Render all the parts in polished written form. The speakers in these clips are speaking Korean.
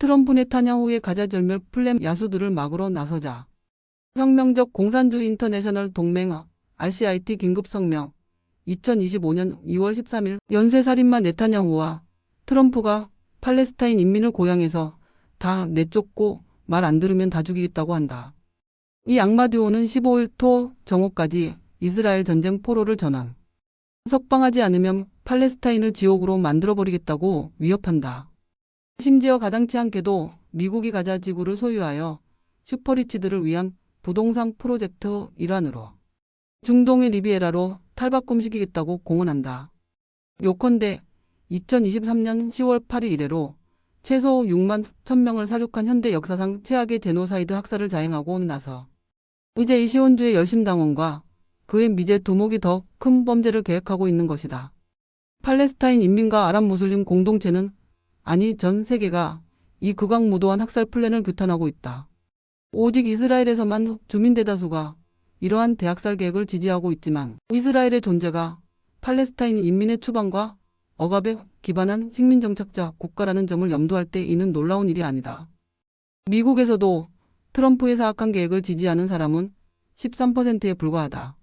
트럼프 네타냐후의 가자절멸 플랜 야수들을 막으러 나서자. 혁명적 공산주의 인터내셔널 동맹 RCIT 긴급 성명 2025년 2월 13일 연쇄살인마 네타냐후와 트럼프가 팔레스타인 인민을 고향에서 다 내쫓고 말 안 들으면 다 죽이겠다고 한다. 이 악마 듀오는 15일 토 정오까지 이스라엘 전쟁 포로를 전환. 석방하지 않으면 팔레스타인을 지옥으로 만들어버리겠다고 위협한다. 심지어 가당치 않게도 미국이 가자 지구를 소유하여 슈퍼리치들을 위한 부동산 프로젝트 일환으로 중동의 리비에라로 탈바꿈시키겠다고 공언한다. 요컨대 2023년 10월 8일 이래로 최소 6만 1,000명을 살육한 현대 역사상 최악의 제노사이드 학살을 자행하고 나서 이제 이 시온주의 열심당원과 그의 미제 두목이 더 큰 범죄를 계획하고 있는 것이다. 팔레스타인 인민과 아랍 무슬림 공동체는 아니 전 세계가 이 극악무도한 학살 플랜을 규탄하고 있다. 오직 이스라엘에서만 주민 대다수가 이러한 대학살 계획을 지지하고 있지만 이스라엘의 존재가 팔레스타인 인민의 추방과 억압에 기반한 식민정착자 국가라는 점을 염두할 때 이는 놀라운 일이 아니다. 미국에서도 트럼프의 사악한 계획을 지지하는 사람은 13%에 불과하다.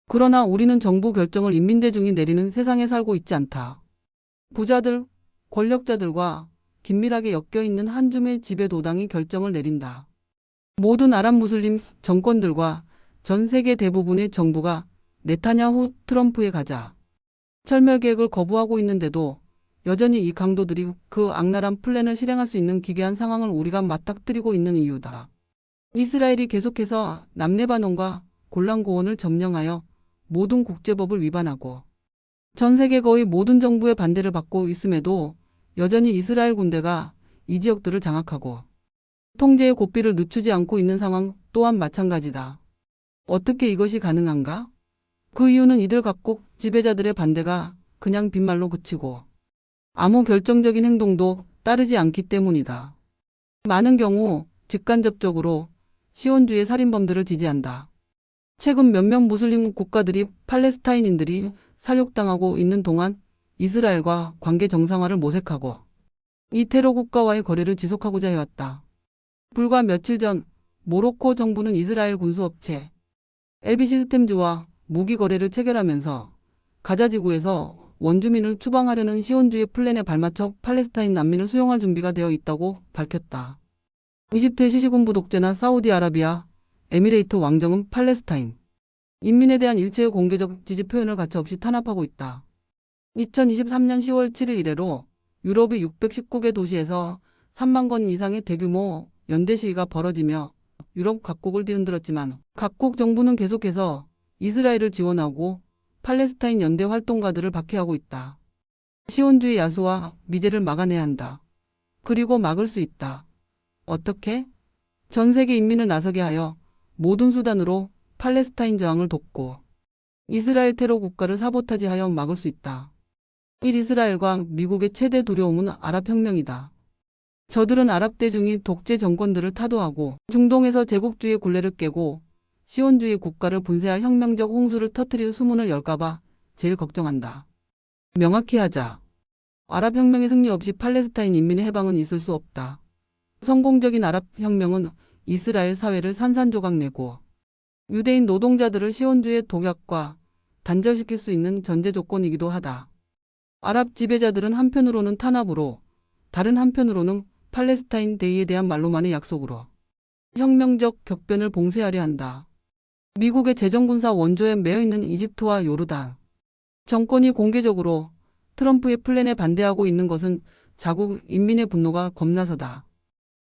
그러나 우리는 정부 결정을 인민대중이 내리는 세상에 살고 있지 않다. 부자들, 권력자들과 긴밀하게 엮여있는 한 줌의 지배도당이 결정을 내린다. 모든 아랍 무슬림 정권들과 전 세계 대부분의 정부가 네타냐후 트럼프의 가자 철멸 계획을 거부하고 있는데도 여전히 이 강도들이 그 악랄한 플랜을 실행할 수 있는 기괴한 상황을 우리가 맞닥뜨리고 있는 이유다. 이스라엘이 계속해서 남레바논과 골란 고원을 점령하여 모든 국제법을 위반하고 전 세계 거의 모든 정부의 반대를 받고 있음에도 여전히 이스라엘 군대가 이 지역들을 장악하고 통제의 고삐를 늦추지 않고 있는 상황 또한 마찬가지다. 어떻게 이것이 가능한가? 그 이유는 이들 각국 지배자들의 반대가 그냥 빈말로 그치고 아무 결정적인 행동도 따르지 않기 때문이다. 많은 경우 직간접적으로 시온주의 살인범들을 지지한다. 최근 몇몇 무슬림 국가들이 팔레스타인인들이 살육당하고 있는 동안 이스라엘과 관계 정상화를 모색하고 이 테러 국가와의 거래를 지속하고자 해왔다. 불과 며칠 전 모로코 정부는 이스라엘 군수업체 LB 시스템즈와 무기 거래를 체결하면서 가자 지구에서 원주민을 추방하려는 시온주의 플랜에 발맞춰 팔레스타인 난민을 수용할 준비가 되어 있다고 밝혔다. 이집트의 시시군부 독재나 사우디아라비아, 에미레이트 왕정은 팔레스타인 인민에 대한 일체의 공개적 지지 표현을 가차없이 탄압하고 있다. 2023년 10월 7일 이래로 유럽의 619개 도시에서 3만 건 이상의 대규모 연대 시위가 벌어지며 유럽 각국을 뒤흔들었지만 각국 정부는 계속해서 이스라엘을 지원하고 팔레스타인 연대 활동가들을 박해하고 있다. 시온주의 야수와 미제를 막아내야 한다. 그리고 막을 수 있다. 어떻게? 전 세계 인민을 나서게 하여 모든 수단으로 팔레스타인 저항을 돕고 이스라엘 테러 국가를 사보타지하여 막을 수 있다. 1. 이스라엘과 미국의 최대 두려움은 아랍혁명이다. 저들은 아랍 대중이 독재 정권들을 타도하고 중동에서 제국주의 굴레를 깨고 시온주의 국가를 분쇄할 혁명적 홍수를 터뜨릴 수문을 열까봐 제일 걱정한다. 명확히 하자. 아랍혁명의 승리 없이 팔레스타인 인민의 해방은 있을 수 없다. 성공적인 아랍혁명은 이스라엘 사회를 산산조각내고 유대인 노동자들을 시온주의 독약과 단절시킬 수 있는 전제 조건이기도 하다. 아랍 지배자들은 한편으로는 탄압으로 다른 한편으로는 팔레스타인 데이에 대한 말로만의 약속으로 혁명적 격변을 봉쇄하려 한다. 미국의 재정군사 원조에 매여있는 이집트와 요르단 정권이 공개적으로 트럼프의 플랜에 반대하고 있는 것은 자국 인민의 분노가 겁나서다.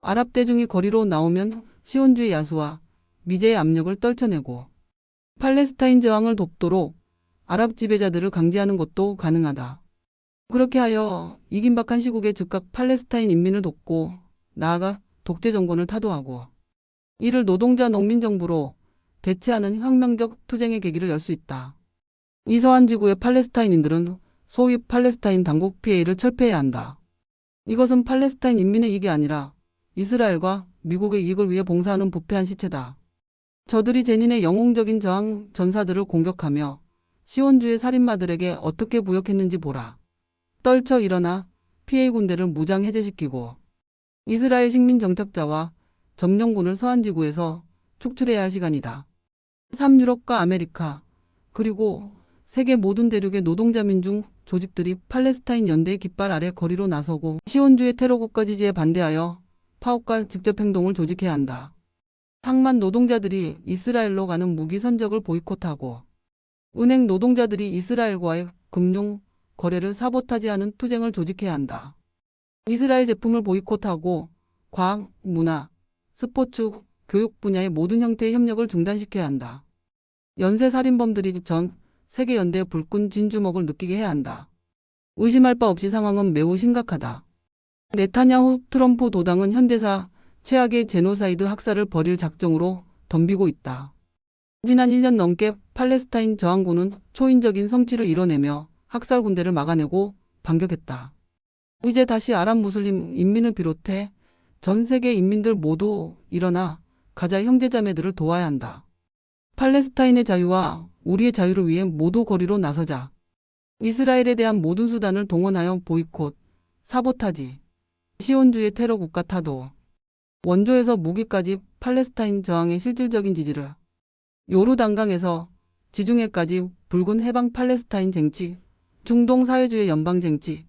아랍 대중이 거리로 나오면 시온주의 야수와 미제의 압력을 떨쳐내고 팔레스타인 저항을 돕도록 아랍 지배자들을 강제하는 것도 가능하다. 그렇게 하여 이긴박한 시국에 즉각 팔레스타인 인민을 돕고 나아가 독재 정권을 타도하고 이를 노동자 농민 정부로 대체하는 혁명적 투쟁의 계기를 열 수 있다. 이서한 지구의 팔레스타인인들은 소위 팔레스타인 당국 PA를 철폐해야 한다. 이것은 팔레스타인 인민의 이익이 아니라 이스라엘과 미국의 이익을 위해 봉사하는 부패한 시체다. 저들이 제닌의 영웅적인 저항 전사들을 공격하며 시온주의 살인마들에게 어떻게 부역했는지 보라. 떨쳐 일어나 PA 군대를 무장 해제시키고 이스라엘 식민 정착자와 점령군을 서한지구에서 축출해야 할 시간이다. 3유럽과 아메리카, 그리고 세계 모든 대륙의 노동자 민중 조직들이 팔레스타인 연대의 깃발 아래 거리로 나서고 시온주의 테러 국가 지지에 반대하여 파업과 직접 행동을 조직해야 한다. 항만 노동자들이 이스라엘로 가는 무기 선적을 보이콧하고 은행 노동자들이 이스라엘과의 금융 거래를 사보타지하는 투쟁을 조직해야 한다. 이스라엘 제품을 보이콧하고 과학, 문화, 스포츠, 교육 분야의 모든 형태의 협력을 중단시켜야 한다. 연쇄살인범들이 전 세계 연대의 불끈 진주먹을 느끼게 해야 한다. 의심할 바 없이 상황은 매우 심각하다. 네타냐후 트럼프 도당은 현대사 최악의 제노사이드 학살을 벌일 작정으로 덤비고 있다. 지난 1년 넘게 팔레스타인 저항군은 초인적인 성취를 이뤄내며 학살 군대를 막아내고 반격했다. 이제 다시 아랍 무슬림 인민을 비롯해 전 세계 인민들 모두 일어나 가자 형제자매들을 도와야 한다. 팔레스타인의 자유와 우리의 자유를 위해 모두 거리로 나서자. 이스라엘에 대한 모든 수단을 동원하여 보이콧, 사보타지, 시온주의 테러 국가 타도, 원조에서 무기까지 팔레스타인 저항의 실질적인 지지를, 요르단강에서 지중해까지 붉은 해방 팔레스타인 쟁취, 중동 사회주의 연방 쟁취,